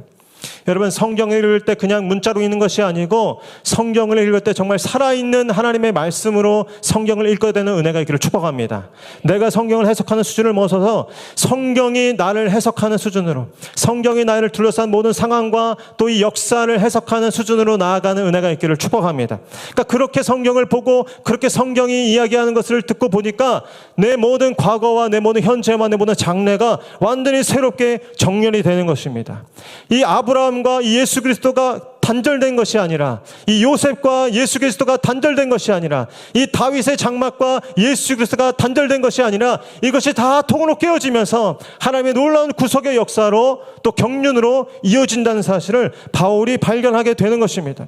여러분, 성경을 읽을 때 그냥 문자로 읽는 것이 아니고 성경을 읽을 때 정말 살아있는 하나님의 말씀으로 성경을 읽어야 되는 은혜가 있기를 축복합니다. 내가 성경을 해석하는 수준을 넘어서서 성경이 나를 해석하는 수준으로, 성경이 나를 둘러싼 모든 상황과 또 이 역사를 해석하는 수준으로 나아가는 은혜가 있기를 축복합니다. 그러니까 그렇게 성경을 보고 그렇게 성경이 이야기하는 것을 듣고 보니까 내 모든 과거와 내 모든 현재와 내 모든 장래가 완전히 새롭게 정렬이 되는 것입니다. 이 아브라함과 이 예수 그리스도가 단절된 것이 아니라, 이 요셉과 예수 그리스도가 단절된 것이 아니라, 이 다윗의 장막과 예수 그리스도가 단절된 것이 아니라 이것이 다 통으로 깨어지면서 하나님의 놀라운 구속의 역사로 또 경륜으로 이어진다는 사실을 바울이 발견하게 되는 것입니다.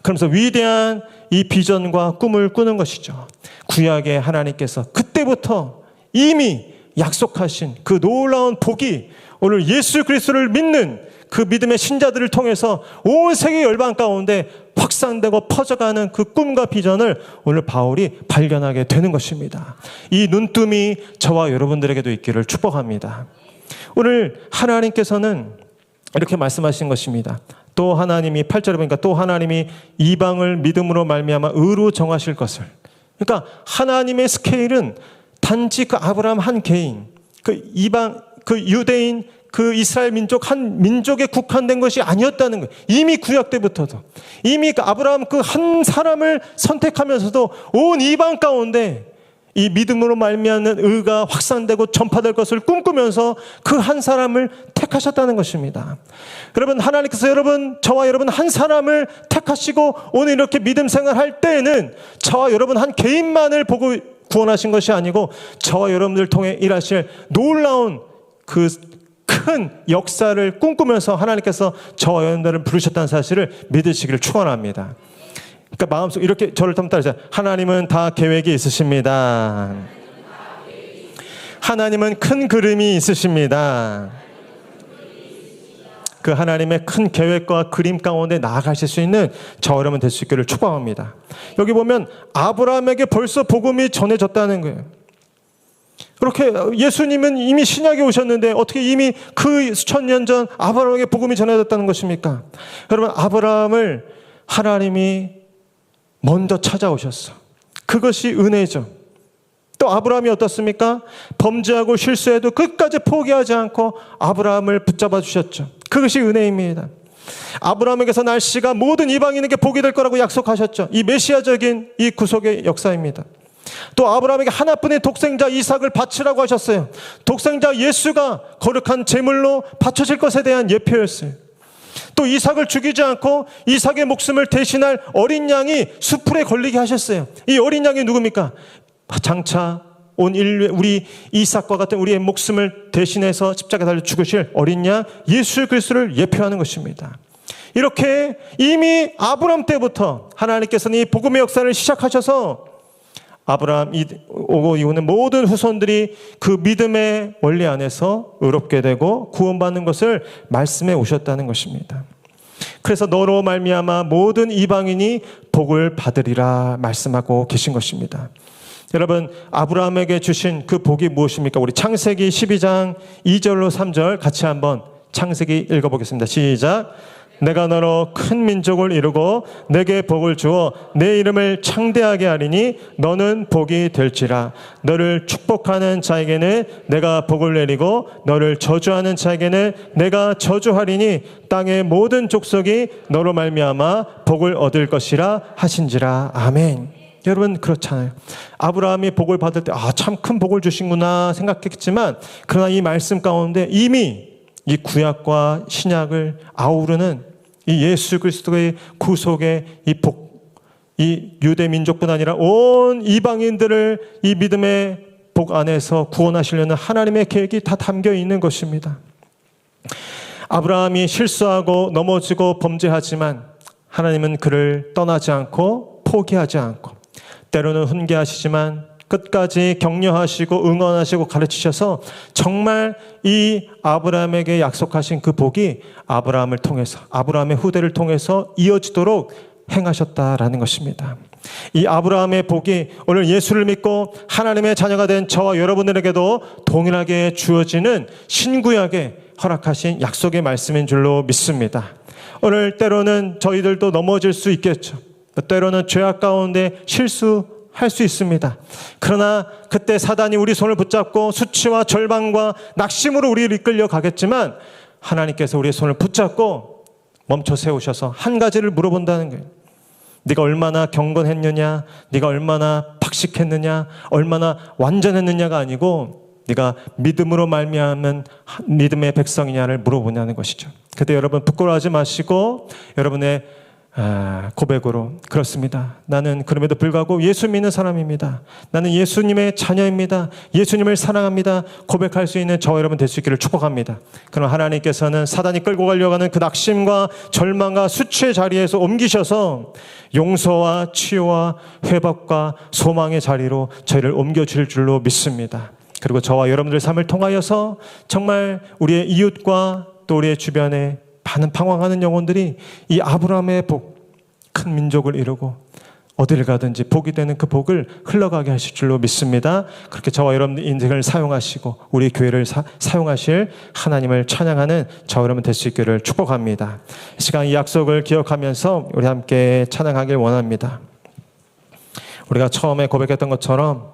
그러면서 위대한 이 비전과 꿈을 꾸는 것이죠. 구약의 하나님께서 그때부터 이미 약속하신 그 놀라운 복이 오늘 예수 그리스도를 믿는 그 믿음의 신자들을 통해서 온 세계 열방 가운데 확산되고 퍼져가는 그 꿈과 비전을 오늘 바울이 발견하게 되는 것입니다. 이 눈뜸이 저와 여러분들에게도 있기를 축복합니다. 오늘 하나님께서는 이렇게 말씀하신 것입니다. 또 하나님이 8절에 보니까 또 하나님이 이방을 믿음으로 말미암아 의로 정하실 것을. 그러니까 하나님의 스케일은 단지 그 아브라함 한 개인, 그 이방, 그 유대인, 그 이스라엘 민족 한 민족에 국한된 것이 아니었다는 거예요. 이미 구약 때부터도 이미 그 아브라함 그 한 사람을 선택하면서도 온 이방 가운데 이 믿음으로 말미암는 의가 확산되고 전파될 것을 꿈꾸면서 그 한 사람을 택하셨다는 것입니다. 여러분, 하나님께서 저와 여러분 한 사람을 택하시고 오늘 이렇게 믿음 생활할 때에는 저와 여러분 한 개인만을 보고 구원하신 것이 아니고 저와 여러분들 통해 일하실 놀라운 그 큰 역사를 꿈꾸면서 하나님께서 저와 여러분들을 부르셨다는 사실을 믿으시기를 축원합니다. 그러니까 마음속 이렇게 저를 따라서 하나님은 다 계획이 있으십니다. 하나님은 큰 그림이 있으십니다. 그 하나님의 큰 계획과 그림 가운데 나아가실 수 있는 저와 여러분 될 수 있기를 축복합니다. 여기 보면 아브라함에게 벌써 복음이 전해졌다는 거예요. 그렇게 예수님은 이미 신약에 오셨는데 어떻게 이미 그 수천 년 전 아브라함에게 복음이 전해졌다는 것입니까? 여러분, 아브라함을 하나님이 먼저 찾아오셨어. 그것이 은혜죠. 또 아브라함이 어떻습니까? 범죄하고 실수해도 끝까지 포기하지 않고 아브라함을 붙잡아 주셨죠. 그것이 은혜입니다. 아브라함에게서 날 씨가 모든 이방인에게 복이 될 거라고 약속하셨죠. 이 메시아적인 이 구속의 역사입니다. 또 아브라함에게 하나뿐인 독생자 이삭을 바치라고 하셨어요. 독생자 예수가 거룩한 제물로 바쳐질 것에 대한 예표였어요. 또 이삭을 죽이지 않고 이삭의 목숨을 대신할 어린 양이 수풀에 걸리게 하셨어요. 이 어린 양이 누굽니까? 장차 온 인류, 우리 이삭과 같은 우리의 목숨을 대신해서 십자가에 달려 죽으실 어린 양 예수 그리스도를 예표하는 것입니다. 이렇게 이미 아브라함 때부터 하나님께서는 이 복음의 역사를 시작하셔서 아브라함 오고 이후는 모든 후손들이 그 믿음의 원리 안에서 의롭게 되고 구원받는 것을 말씀해 오셨다는 것입니다. 그래서 너로 말미암아 모든 이방인이 복을 받으리라 말씀하고 계신 것입니다. 여러분, 아브라함에게 주신 그 복이 무엇입니까? 우리 창세기 12장 2절로 3절 같이 한번 창세기 읽어보겠습니다. 시작. 내가 너로 큰 민족을 이루고 내게 복을 주어 내 이름을 창대하게 하리니 너는 복이 될지라. 너를 축복하는 자에게는 내가 복을 내리고 너를 저주하는 자에게는 내가 저주하리니 땅의 모든 족속이 너로 말미암아 복을 얻을 것이라 하신지라. 아멘. 여러분, 그렇잖아요. 아브라함이 복을 받을 때 참 큰 복을 주신구나 생각했지만 그러나 이 말씀 가운데 이미 이 구약과 신약을 아우르는 이 예수 그리스도의 구속의 이 복, 이 유대 민족뿐 아니라 온 이방인들을 이 믿음의 복 안에서 구원하시려는 하나님의 계획이 다 담겨 있는 것입니다. 아브라함이 실수하고 넘어지고 범죄하지만 하나님은 그를 떠나지 않고 포기하지 않고 때로는 훈계하시지만 끝까지 격려하시고 응원하시고 가르치셔서 정말 이 아브라함에게 약속하신 그 복이 아브라함을 통해서 아브라함의 후대를 통해서 이어지도록 행하셨다라는 것입니다. 이 아브라함의 복이 오늘 예수를 믿고 하나님의 자녀가 된 저와 여러분들에게도 동일하게 주어지는 신구약에 허락하신 약속의 말씀인 줄로 믿습니다. 오늘 때로는 저희들도 넘어질 수 있겠죠. 때로는 죄악 가운데 실수할 수 있습니다. 그러나 그때 사단이 우리 손을 붙잡고 수치와 절망과 낙심으로 우리를 이끌려 가겠지만 하나님께서 우리의 손을 붙잡고 멈춰 세우셔서 한 가지를 물어본다는 거예요. 네가 얼마나 경건했느냐, 네가 얼마나 박식했느냐, 얼마나 완전했느냐가 아니고 네가 믿음으로 말미암은 믿음의 백성이냐를 물어보냐는 것이죠. 그때 여러분 부끄러워하지 마시고 여러분의 고백으로 그렇습니다. 나는 그럼에도 불구하고 예수 믿는 사람입니다. 나는 예수님의 자녀입니다. 예수님을 사랑합니다. 고백할 수 있는 저와 여러분 될 수 있기를 축복합니다. 그럼 하나님께서는 사단이 끌고 가려고 하는 그 낙심과 절망과 수치의 자리에서 옮기셔서 용서와 치유와 회복과 소망의 자리로 저희를 옮겨줄 줄로 믿습니다. 그리고 저와 여러분들의 삶을 통하여서 정말 우리의 이웃과 또 우리의 주변에 많은 방황하는 영혼들이 이 아브라함의 복, 큰 민족을 이루고 어디를 가든지 복이 되는 그 복을 흘러가게 하실 줄로 믿습니다. 그렇게 저와 여러분들 인생을 사용하시고 우리 교회를 사용하실 하나님을 찬양하는 저와 여러분 될 수 있기를 축복합니다. 이 시간 이 약속을 기억하면서 우리 함께 찬양하길 원합니다. 우리가 처음에 고백했던 것처럼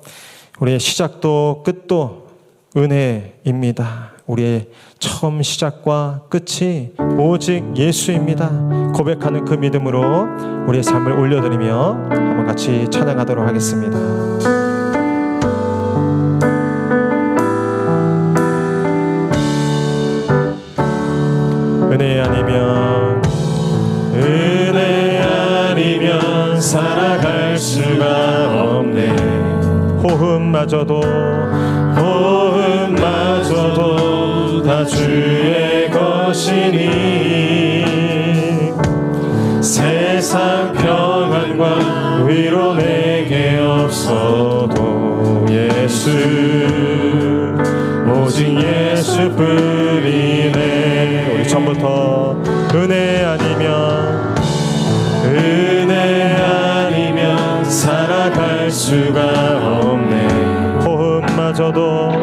우리의 시작도 끝도 은혜입니다. 우리의 처음 시작과 끝이 오직 예수입니다. 고백하는 그 믿음으로 우리의 삶을 올려드리며 한번 같이 찬양하도록 하겠습니다. 은혜 아니면 살아갈 수가 없네. 호흡마저도 다 주의 것이니 세상 평안과 위로 내게 없어도 예수 오직 예수뿐이네. 우리 처음부터 은혜 아니면 살아갈 수가 없네. 호흡마저도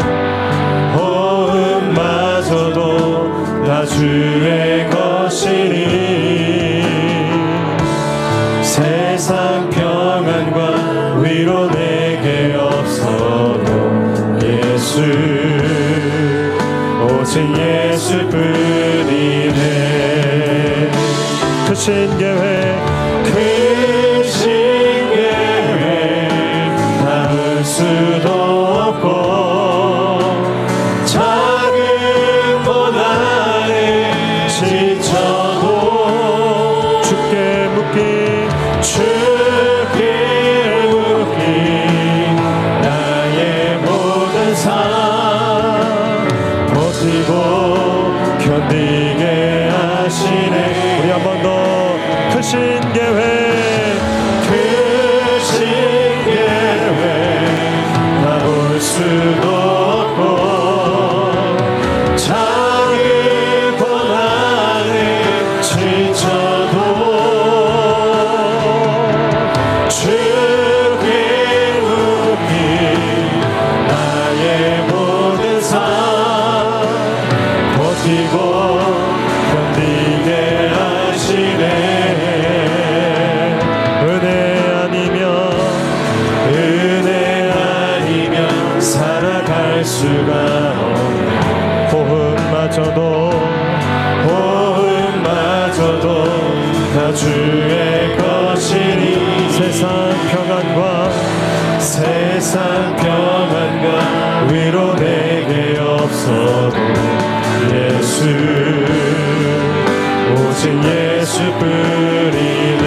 다 주의 것이니 세상 평안과 위로 내게 없어도 예수 오직 예수뿐이네. 크신 계획 담을 수도 없고 호흡마저도 다 주의 것이니 세상 평안과 위로 내게 없어도 예수 오직 예수뿐이네.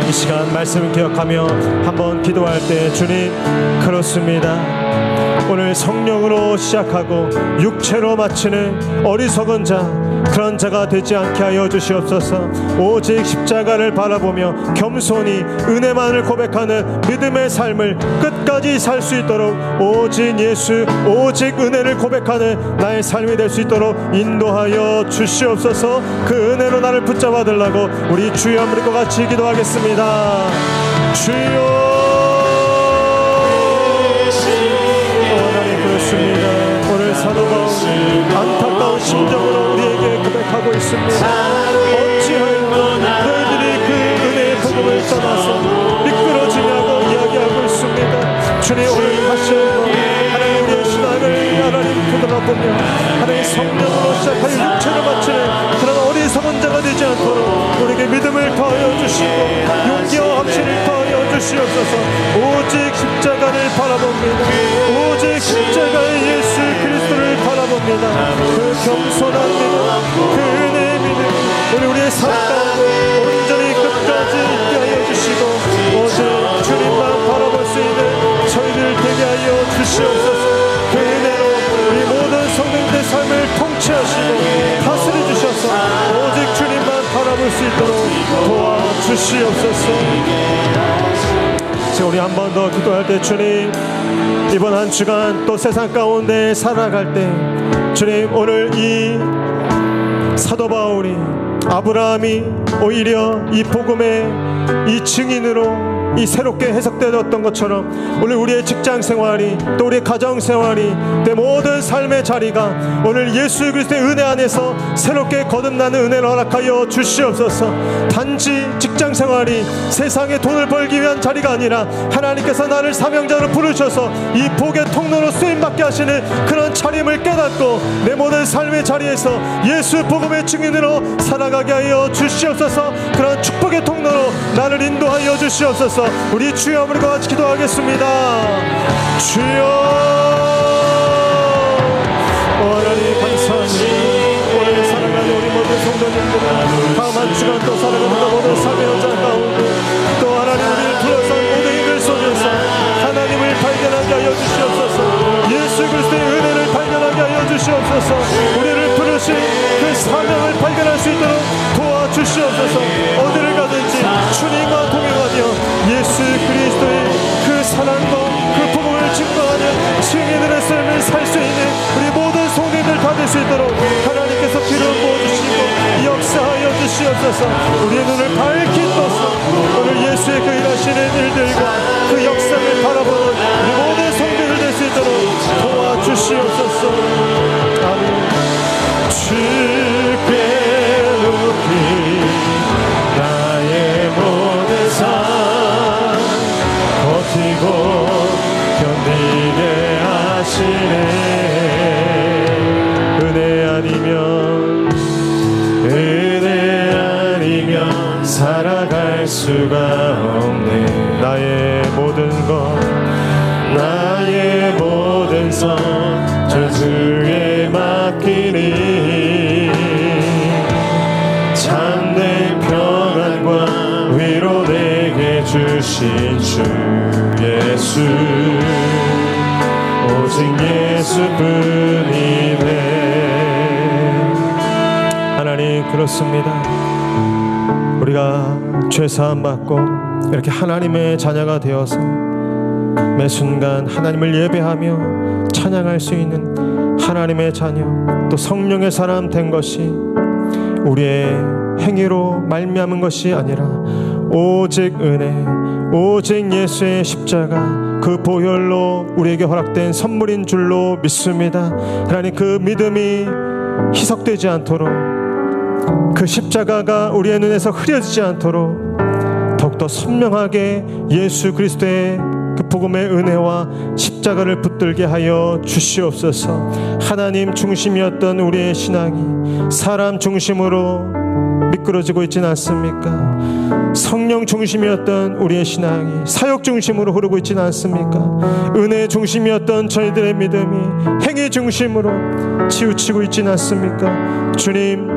이 시간 말씀을 기억하며 한번 기도할 때 주님 그렇습니다. 오늘 성령으로 시작하고 육체로 마치는 어리석은 자 그런 자가 되지 않게 하여 주시옵소서. 오직 십자가를 바라보며 겸손히 은혜만을 고백하는 믿음의 삶을 끝까지 살 수 있도록 오직 예수 오직 은혜를 고백하는 나의 삶이 될 수 있도록 인도하여 주시옵소서. 그 은혜로 나를 붙잡아 달라고 우리 주여 한번 같이 기도하겠습니다. 주여 오늘 사도가 안타까운 심정으로 우리에게 고백하고 있습니다. 어찌하여 너희들이 그 은혜의 복음을 떠나서 미끄러지냐고 이야기하고 있습니다. 주님 오늘 다시 한번 하나님 우리의 신앙을 하나님 되돌아보며 하나님 성령으로 시작하여 육체를 마치는 그런 어리석은 자가 되지 않도록 우리에게 믿음을 더하여 주시고 용기와 확신을 더하여 주시옵소서. 오직 십자가를 바라봅니다. 오직 십자가의 예수 그리스도를 바라봅니다. 그 겸손한 믿음 그 은혜의 믿음 우리의 삶 가운데 주시옵소서. 우리 한 번 더 기도할 때 주님, 이번 한 주간 또 세상 가운데 살아갈 때 주님, 오늘 이 사도 바울이, 아브라함이 오히려 이 복음의 이 증인으로 이 새롭게 해석되었던 것처럼 오늘 우리의 직장 생활이, 또 우리의 가정 생활이, 내 모든 삶의 자리가 오늘 예수 그리스도의 은혜 안에서 새롭게 거듭나는 은혜를 허락하여 주시옵소서. 단지 직장 생활이 세상에 돈을 벌기 위한 자리가 아니라 하나님께서 나를 사명자로 부르셔서 이 복의 통로로 쓰임받게 하시는 그런 차림을 깨닫고 내 모든 삶의 자리에서 예수 복음의 증인으로 살아가게 하여 주시옵소서. 그런 축복의 통로로 나를 인도하여 주시옵소서. 우리 주여 한번과 같이 기도하겠습니다. 주여, 하나님 감사합니다. 오늘 살아가는 우리 모든 성도님들, 다음 한 주간 또 살아가는 모든 삶의 현장 가운데 또 하나님 우리를 둘러싼 모든 일들 속에서 하나님을 발견하게 하여 주시옵소서. 예수 그리스도의 은혜를 발견하게 하여 주시옵소서. 우리를 부르신 그 사명을 발견할 수 있도록 도와주시옵소서. 어디를 가든지 주님과 동행하며 예수 그리스도의 그 사랑과 그 복음을 증거하는 증인들의 삶을 살 수 있는 우리 모든 성도님들 다 될 수 있도록 하나님께서 기름 부어주시고 역사하여 주시옵소서. 우리의 눈을 밝히 떠서 오늘 예수의 그 일하시는 일들과 그 역사를 바라보는 우리 모든 성도들 될 수 있도록 도와주시옵소서. 아멘. 주께 높이 나의 모든 삶 버티고 견디게 하시네. 은혜 아니면 살아갈 수가 없네. 나의 모든 것, 나의 모든 것 저 주에 맡기니 참된 평안과 위로 내게 주신 주 예수, 오직 예수뿐이네. 하나님, 그렇습니다. 우리가 죄사함 받고 이렇게 하나님의 자녀가 되어서 매 순간 하나님을 예배하며 찬양할 수 있는 하나님의 자녀, 또 성령의 사람 된 것이 우리의 행위로 말미암은 것이 아니라 오직 은혜, 오직 예수의 십자가 그 보혈로 우리에게 허락된 선물인 줄로 믿습니다. 하나님, 그 믿음이 희석되지 않도록, 그 십자가가 우리의 눈에서 흐려지지 않도록 더욱더 선명하게 예수 그리스도의 그 복음의 은혜와 십자가를 붙들게 하여 주시옵소서. 하나님 중심이었던 우리의 신앙이 사람 중심으로 미끄러지고 있지는 않습니까? 성령 중심이었던 우리의 신앙이 사역 중심으로 흐르고 있지는 않습니까? 은혜 중심이었던 저희들의 믿음이 행위 중심으로 치우치고 있지는 않습니까? 주님,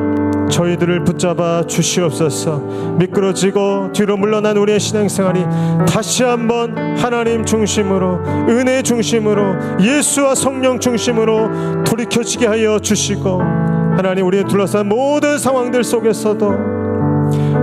저희들을 붙잡아 주시옵소서. 미끄러지고 뒤로 물러난 우리의 신앙생활이 다시 한번 하나님 중심으로, 은혜 중심으로, 예수와 성령 중심으로 돌이켜지게 하여 주시고, 하나님 우리의 둘러싼 모든 상황들 속에서도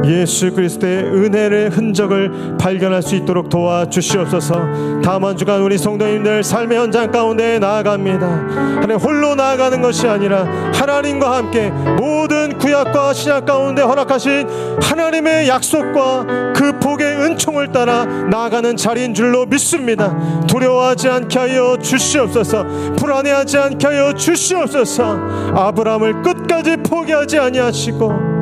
예수 그리스도의 은혜의 흔적을 발견할 수 있도록 도와주시옵소서. 다음 한 주간 우리 성도님들 삶의 현장 가운데 나아갑니다. 하나님 홀로 나아가는 것이 아니라 하나님과 함께 모든 구약과 신약 가운데 허락하신 하나님의 약속과 그 복의 은총을 따라 나아가는 자리인 줄로 믿습니다. 두려워하지 않게 하여 주시옵소서. 불안해하지 않게 하여 주시옵소서. 아브라함을 끝까지 포기하지 아니하시고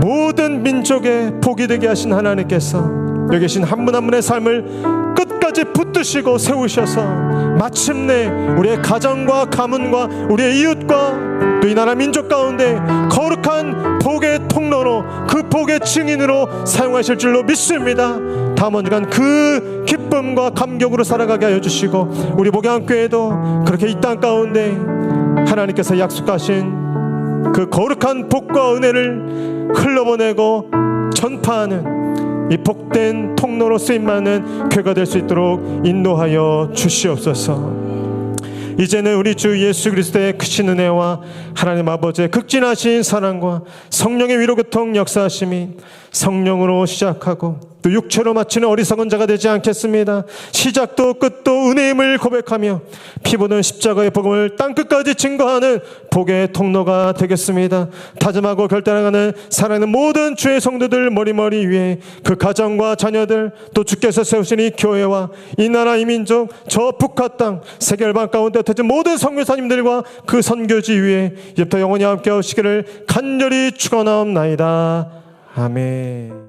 모든 민족의 복이 되게 하신 하나님께서 여기 계신 한 분 한 분의 삶을 끝까지 붙드시고 세우셔서 마침내 우리의 가정과 가문과 우리의 이웃과 또 이 나라 민족 가운데 거룩한 복의 통로로, 그 복의 증인으로 사용하실 줄로 믿습니다. 다음 한 주간 그 기쁨과 감격으로 살아가게 하여 주시고, 우리 목양교회도 그렇게 이 땅 가운데 하나님께서 약속하신 그 거룩한 복과 은혜를 흘러보내고 전파하는 이 복된 통로로 쓰임받는 교회가 될 수 있도록 인도하여 주시옵소서. 이제는 우리 주 예수 그리스도의 크신 은혜와 하나님 아버지의 극진하신 사랑과 성령의 위로 교통 역사하심이 성령으로 시작하고 또 육체로 마치는 어리석은 자가 되지 않겠습니다. 시작도 끝도 은혜임을 고백하며 피보는 십자가의 복음을 땅끝까지 증거하는 복의 통로가 되겠습니다. 다짐하고 결단하는 사랑하는 모든 주의 성도들 머리머리 위에 그 가정과 자녀들 또 주께서 세우신 이 교회와 이 나라 이 민족 저 북한 땅 세계열방 가운데 터진 모든 선교사님들과 그 선교지 위에 이제부터 영원히 함께 하시기를 간절히 축원하옵나이다. 아멘.